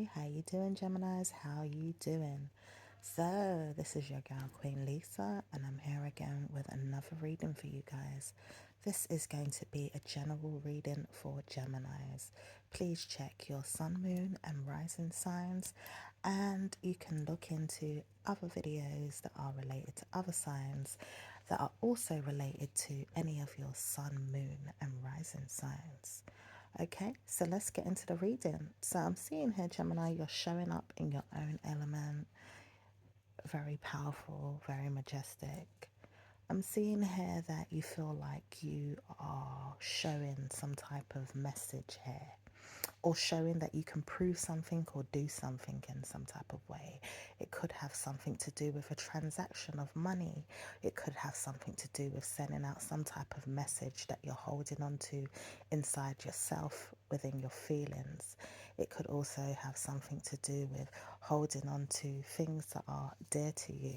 Hey, how you doing, Geminis? How you doing? So, this is your girl, Queen Lisa, and I'm here again with another reading for you guys. This is going to be a general reading for Geminis. Please check your sun, moon, and rising signs, and you can look into other videos that are related to other signs that are also related to any of your sun, moon, and rising signs. Okay, so let's get into the reading. So I'm seeing here, Gemini, you're showing up in your own element, very powerful, very majestic. I'm seeing here that you feel like you are showing some type of message here, or showing that you can prove something or do something in some type of way. It could have something to do with a transaction of money. It could have something to do with sending out some type of message that you're holding on to inside yourself within your feelings. It could also have something to do with holding on to things that are dear to you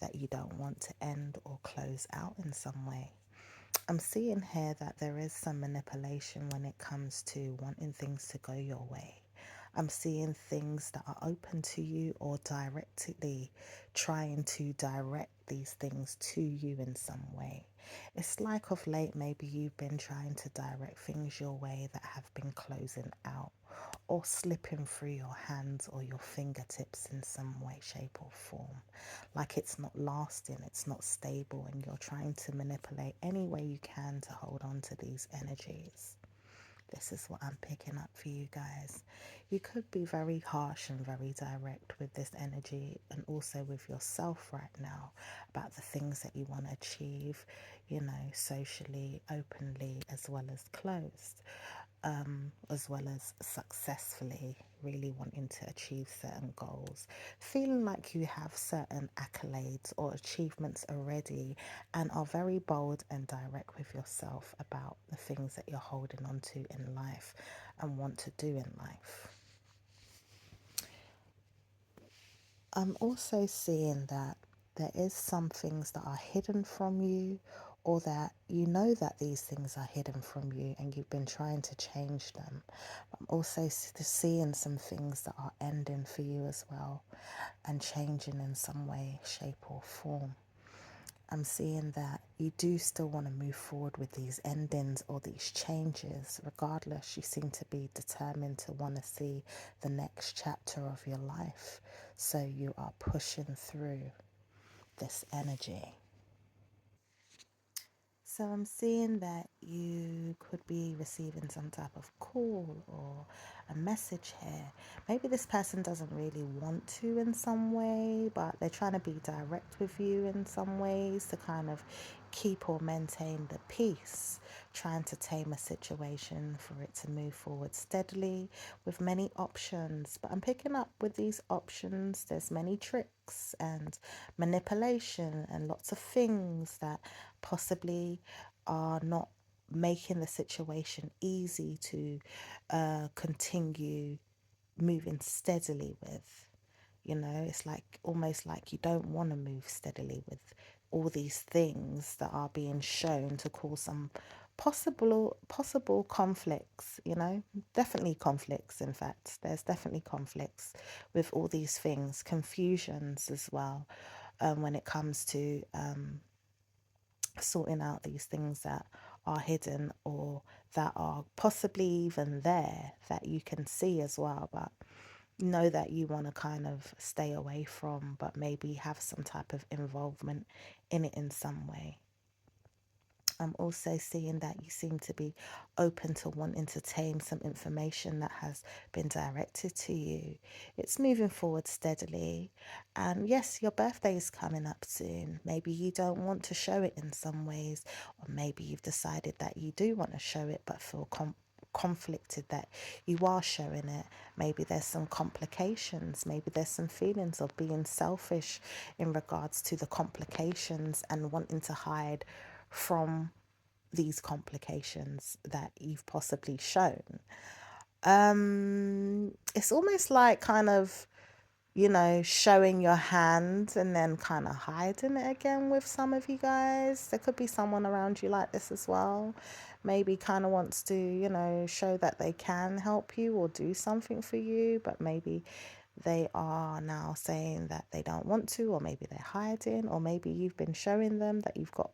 that you don't want to end or close out in some way. I'm seeing here that there is some manipulation when it comes to wanting things to go your way. I'm seeing things that are open to you or directly trying to direct these things to you in some way. It's like of late, maybe you've been trying to direct things your way that have been closing out or slipping through your hands or your fingertips in some way, shape, or form. Like it's not lasting, it's not stable, and you're trying to manipulate any way you can to hold on to these energies. This is what I'm picking up for you guys. You could be very harsh and very direct with this energy, and also with yourself right now about the things that you want to achieve, socially, openly, as well as closed, as well as successfully, really wanting to achieve certain goals, feeling like you have certain accolades or achievements already, and are very bold and direct with yourself about the things that you're holding on to in life and want to do in life. I'm also seeing that there is some things that are hidden from you, or that you know that these things are hidden from you and you've been trying to change them. I'm also seeing some things that are ending for you as well and changing in some way, shape, or form. I'm seeing that you do still want to move forward with these endings or these changes. Regardless, you seem to be determined to want to see the next chapter of your life. So you are pushing through this energy. So I'm seeing that you could be receiving some type of call or a message here. Maybe this person doesn't really want to in some way, but they're trying to be direct with you in some ways to kind of keep or maintain the peace, trying to tame a situation for it to move forward steadily with many options. But I'm picking up with these options, there's many tricks and manipulation and lots of things that possibly are not making the situation easy to continue moving steadily with. It's like almost like you don't want to move steadily with all these things that are being shown to cause some possible conflicts. Definitely conflicts. In fact, there's definitely conflicts with all these things, confusions as well, when it comes to sorting out these things that are hidden or that are possibly even there that you can see as well, but know that you want to kind of stay away from, but maybe have some type of involvement in it in some way. I'm also seeing that you seem to be open to wanting to tame some information that has been directed to you. It's moving forward steadily. And yes, your birthday is coming up soon. Maybe you don't want to show it in some ways, or maybe you've decided that you do want to show it but feel conflicted that you are showing it. Maybe there's some complications, maybe there's some feelings of being selfish in regards to the complications and wanting to hide from these complications that you've possibly shown. It's almost like kind of showing your hand and then kind of hiding it again with some of you guys. There could be someone around you like this as well. Maybe kind of wants to, show that they can help you or do something for you, but maybe they are now saying that they don't want to, or maybe they're hiding, or maybe you've been showing them that you've got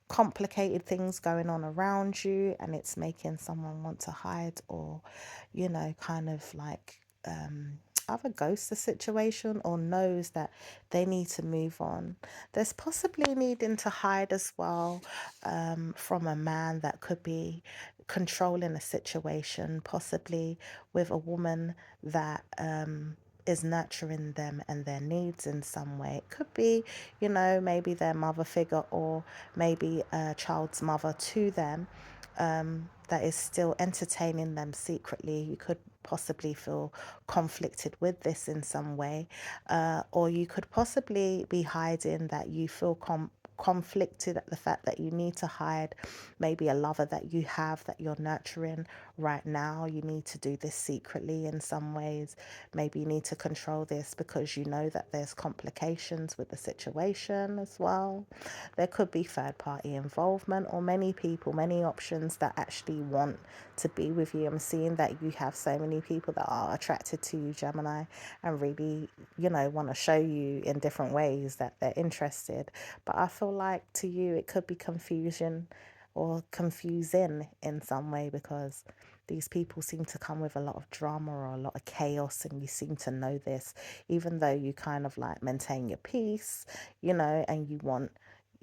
complicated things going on around you and it's making someone want to hide or, kind of like either ghost the situation or knows that they need to move on. There's possibly needing to hide as well from a man that could be controlling a situation, possibly with a woman that is nurturing them and their needs in some way. It could be, maybe their mother figure or maybe a child's mother to them that is still entertaining them secretly. You could possibly feel conflicted with this in some way, or you could possibly be hiding that you feel conflicted at the fact that you need to hide maybe a lover that you have that you're nurturing right now. You need to do this secretly in some ways. Maybe you need to control this because you know that there's complications with the situation as well. There could be third party involvement or many people, many options that actually want to be with you. I'm seeing that you have so many people that are attracted to you, Gemini, and really, want to show you in different ways that they're interested. But I feel like to you, it could be confusion or confusing in some way because these people seem to come with a lot of drama or a lot of chaos, and you seem to know this, even though you kind of like maintain your peace, and you want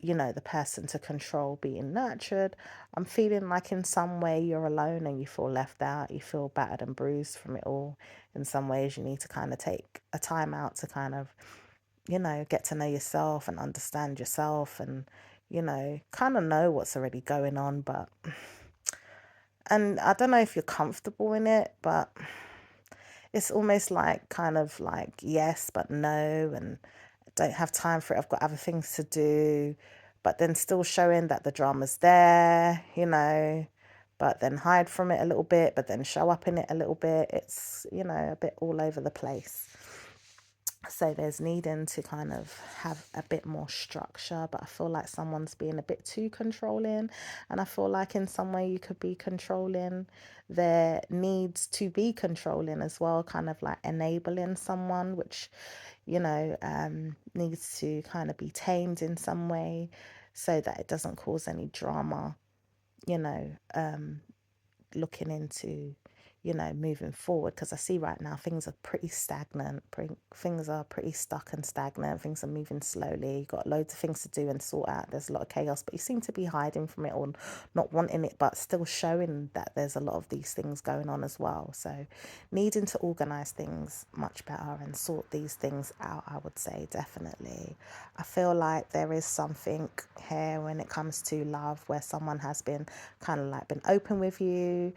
the person to control being nurtured. I'm feeling like in some way you're alone and you feel left out, you feel battered and bruised from it all. In some ways you need to kind of take a time out to kind of get to know yourself and understand yourself and kind of know what's already going on. But and I don't know if you're comfortable in it, but it's almost like kind of like yes but no, and don't have time for it, I've got other things to do, but then still showing that the drama's there, but then hide from it a little bit, but then show up in it a little bit. It's, a bit all over the place. So there's needing to kind of have a bit more structure, but I feel like someone's being a bit too controlling. And I feel like in some way you could be controlling their needs to be controlling as well, kind of like enabling someone, which, needs to kind of be tamed in some way so that it doesn't cause any drama, you know, looking into moving forward, because I see right now things are pretty stagnant, things are pretty stuck and stagnant, things are moving slowly, you've got loads of things to do and sort out, there's a lot of chaos, but you seem to be hiding from it or not wanting it, but still showing that there's a lot of these things going on as well. So needing to organize things much better and sort these things out, I would say, definitely. I feel like there is something here when it comes to love where someone has been kind of like been open with you,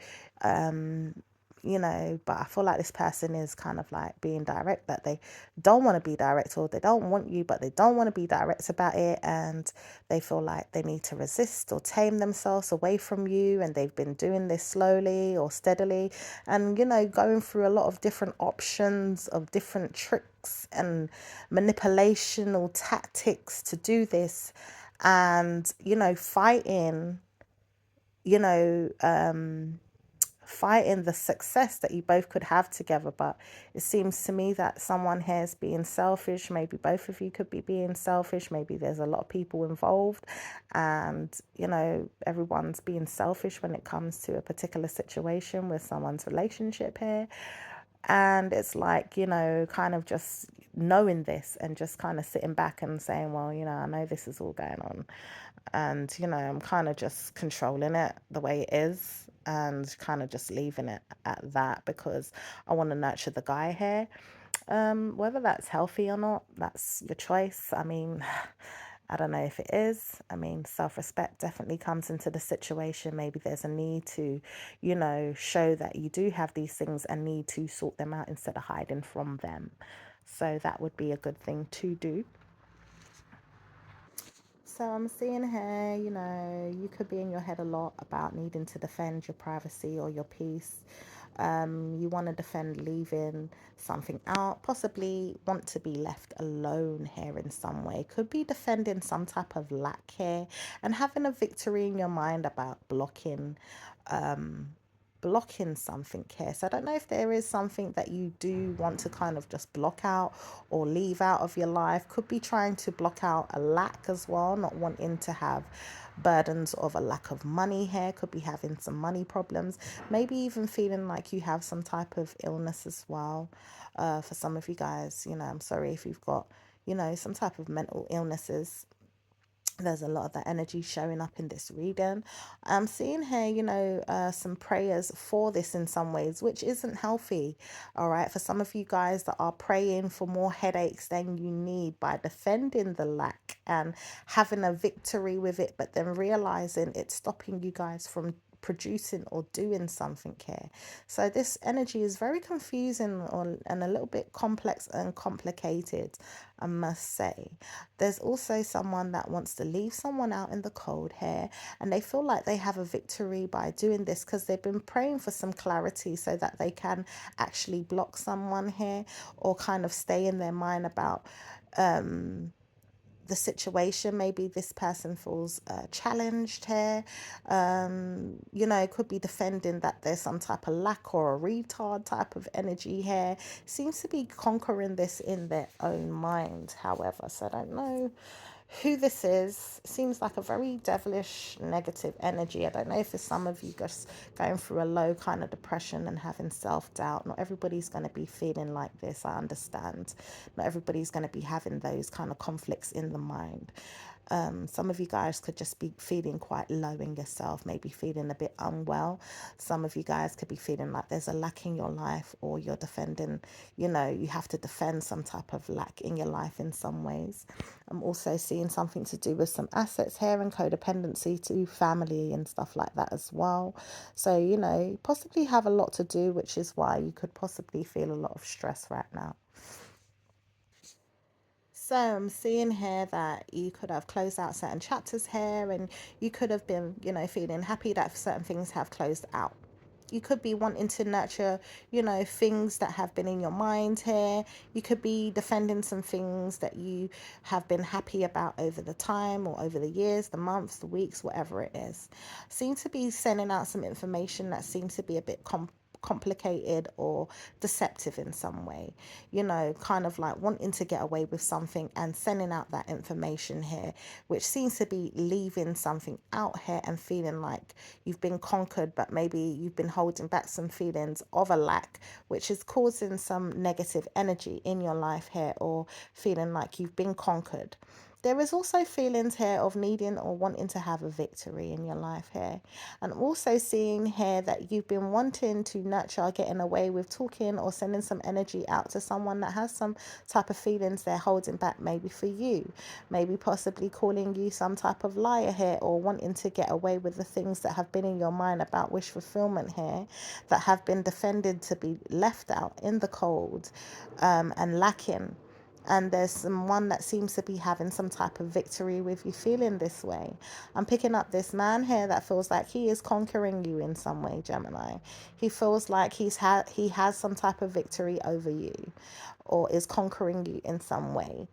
but I feel like this person is kind of like being direct, that they don't want to be direct, or they don't want you, but they don't want to be direct about it. And they feel like they need to resist or tame themselves away from you. And they've been doing this slowly or steadily and, going through a lot of different options of different tricks and manipulational tactics to do this. And, fighting, you know, fighting the success that you both could have together. But it seems to me that someone here is being selfish. Maybe both of you could be being selfish. Maybe there's a lot of people involved and, everyone's being selfish when it comes to a particular situation with someone's relationship here. And it's like, kind of just knowing this and just kind of sitting back and saying, well, I know this is all going on. And, I'm kind of just controlling it the way it is and kind of just leaving it at that because I want to nurture the guy here. Whether that's healthy or not, that's your choice. I mean, I don't know if it is. I mean, self-respect definitely comes into the situation. Maybe there's a need to, show that you do have these things and need to sort them out instead of hiding from them. So that would be a good thing to do. So I'm seeing here, you could be in your head a lot about needing to defend your privacy or your peace. You want to defend leaving something out, possibly want to be left alone here in some way. Could be defending some type of lack here and having a victory in your mind about blocking something here. So I don't know if there is something that you do want to kind of just block out or leave out of your life. Could be trying to block out a lack as well, not wanting to have burdens of a lack of money here. Could be having some money problems, maybe even feeling like you have some type of illness as well. For some of you guys, I'm sorry if you've got, some type of mental illnesses. There's a lot of that energy showing up in this reading. I'm seeing here, some prayers for this in some ways, which isn't healthy. All right. For some of you guys that are praying for more headaches than you need by defending the lack and having a victory with it, but then realizing it's stopping you guys from producing or doing something here. So this energy is very confusing and a little bit complex and complicated, I must say. There's also someone that wants to leave someone out in the cold here, and they feel like they have a victory by doing this because they've been praying for some clarity so that they can actually block someone here or kind of stay in their mind about the situation. Maybe this person feels challenged here. Could be defending that there's some type of lack or a retard type of energy here. Seems to be conquering this in their own mind, however. So I don't know who this is. Seems like a very devilish negative energy. I don't know if it's some of you just going through a low kind of depression and having self-doubt. Not everybody's going to be feeling like this, I understand. Not everybody's going to be having those kind of conflicts in the mind. Some of you guys could just be feeling quite low in yourself, maybe feeling a bit unwell. Some of you guys could be feeling like there's a lack in your life, or you're defending, you have to defend some type of lack in your life in some ways. I'm also seeing something to do with some assets here and codependency to family and stuff like that as well. So, possibly have a lot to do, which is why you could possibly feel a lot of stress right now. So I'm seeing here that you could have closed out certain chapters here, and you could have been, feeling happy that certain things have closed out. You could be wanting to nurture, things that have been in your mind here. You could be defending some things that you have been happy about over the time or over the years, the months, the weeks, whatever it is. Seem to be sending out some information that seems to be a bit complicated or deceptive in some way, kind of like wanting to get away with something and sending out that information here, which seems to be leaving something out here and feeling like you've been conquered, but maybe you've been holding back some feelings of a lack, which is causing some negative energy in your life here, or feeling like you've been conquered. There is also feelings here of needing or wanting to have a victory in your life here. And also seeing here that you've been wanting to nurture getting away with talking or sending some energy out to someone that has some type of feelings they're holding back, maybe for you. Maybe possibly calling you some type of liar here, or wanting to get away with the things that have been in your mind about wish fulfillment here, that have been defended to be left out in the cold, and lacking. And there's someone that seems to be having some type of victory with you feeling this way. I'm picking up this man here that feels like he is conquering you in some way, Gemini. He feels like he has some type of victory over you, or is conquering you in some way.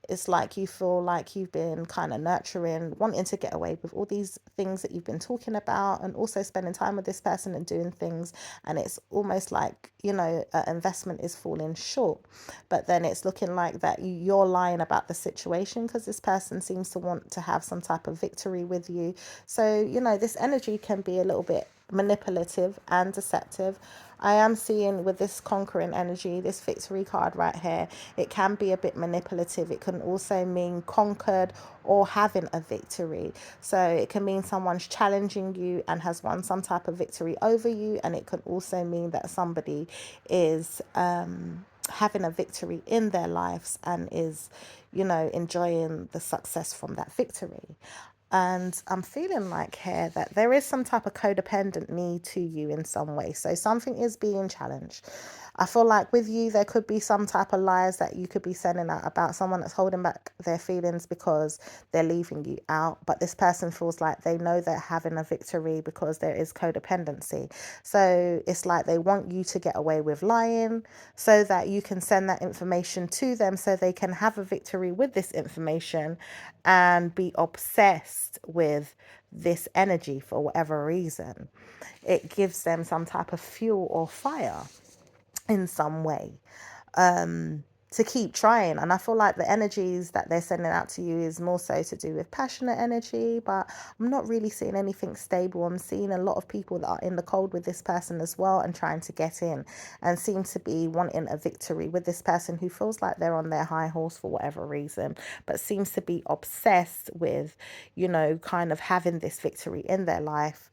It's like you feel like you've been kind of nurturing, wanting to get away with all these things that you've been talking about, and also spending time with this person and doing things. And it's almost like, investment is falling short. But then it's looking like that you're lying about the situation, because this person seems to want to have some type of victory with you. So, this energy can be a little bit manipulative and deceptive. I am seeing with this conquering energy, this victory card right here, it can be a bit manipulative. It can also mean conquered or having a victory. So it can mean someone's challenging you and has won some type of victory over you. And it can also mean that somebody is having a victory in their lives and is, enjoying the success from that victory. And I'm feeling like here that there is some type of codependent need to you in some way. So something is being challenged. I feel like with you, there could be some type of lies that you could be sending out about someone that's holding back their feelings because they're leaving you out. But this person feels like they know they're having a victory because there is codependency. So it's like they want you to get away with lying so that you can send that information to them so they can have a victory with this information and be obsessed with this energy for whatever reason. It gives them some type of fuel or fire in some way, to keep trying. And I feel like the energies that they're sending out to you is more so to do with passionate energy, but I'm not really seeing anything stable. I'm seeing a lot of people that are in the cold with this person as well and trying to get in and seem to be wanting a victory with this person who feels like they're on their high horse for whatever reason, but seems to be obsessed with, kind of having this victory in their life,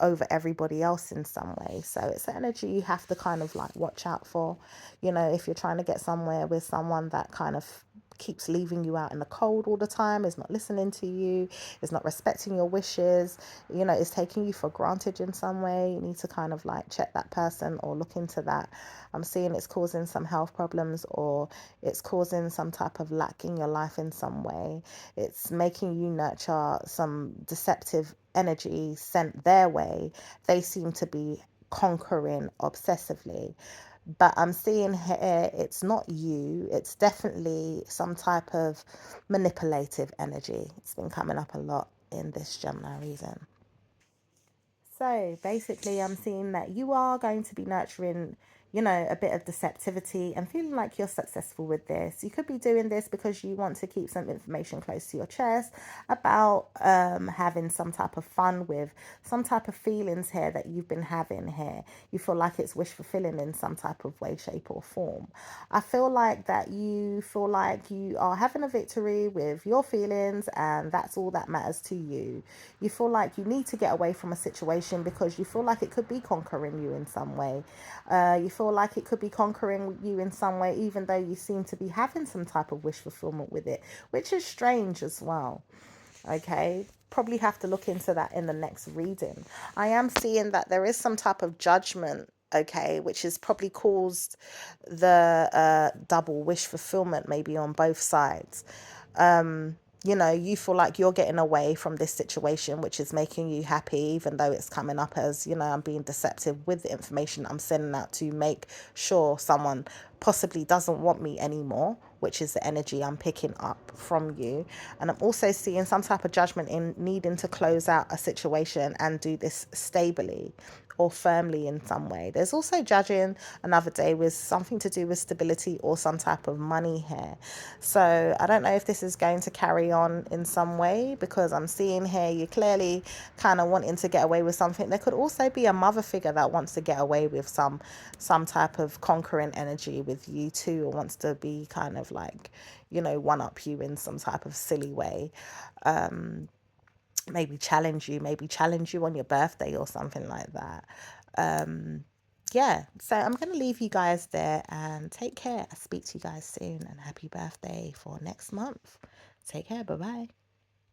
over everybody else in some way. So it's an energy you have to kind of like watch out for, if you're trying to get somewhere with someone that kind of keeps leaving you out in the cold all the time, is not listening to you, is not respecting your wishes, is taking you for granted in some way. You need to kind of like check that person or look into that. I'm seeing it's causing some health problems, or it's causing some type of lack in your life in some way. It's making you nurture some deceptive energy sent their way. They seem to be conquering obsessively. But I'm seeing here it's not you, it's definitely some type of manipulative energy. It's been coming up a lot in this Gemini reason. So basically, I'm seeing that you are going to be nurturing, a bit of deceptivity and feeling like you're successful with this. You could be doing this because you want to keep some information close to your chest about having some type of fun with some type of feelings here that you've been having here. You feel like it's wish fulfilling in some type of way, shape, or form. I feel like that you feel like you are having a victory with your feelings, and that's all that matters to you. You feel like you need to get away from a situation because you feel like it could be conquering you in some way. You feel like it could be conquering you in some way, even though you seem to be having some type of wish fulfillment with it, which is strange as well. Okay, probably have to look into that in the next reading. I am seeing that there is some type of judgment, okay, which has probably caused the double wish fulfillment maybe on both sides. You feel like you're getting away from this situation, which is making you happy, even though it's coming up as, I'm being deceptive with the information I'm sending out to make sure someone possibly doesn't want me anymore, which is the energy I'm picking up from you. And I'm also seeing some type of judgment in needing to close out a situation and do this stably or firmly in some way. There's also judging another day with something to do with stability or some type of money here. So I don't know if this is going to carry on in some way, because I'm seeing here you're clearly kind of wanting to get away with something. There could also be a mother figure that wants to get away with some type of conquering energy with you too, or wants to be kind of like, one up you in some type of silly way. Maybe challenge you on your birthday or something like that. Yeah, so I'm going to leave you guys there and take care. I'll speak to you guys soon, and happy birthday for next month. Take care. Bye bye.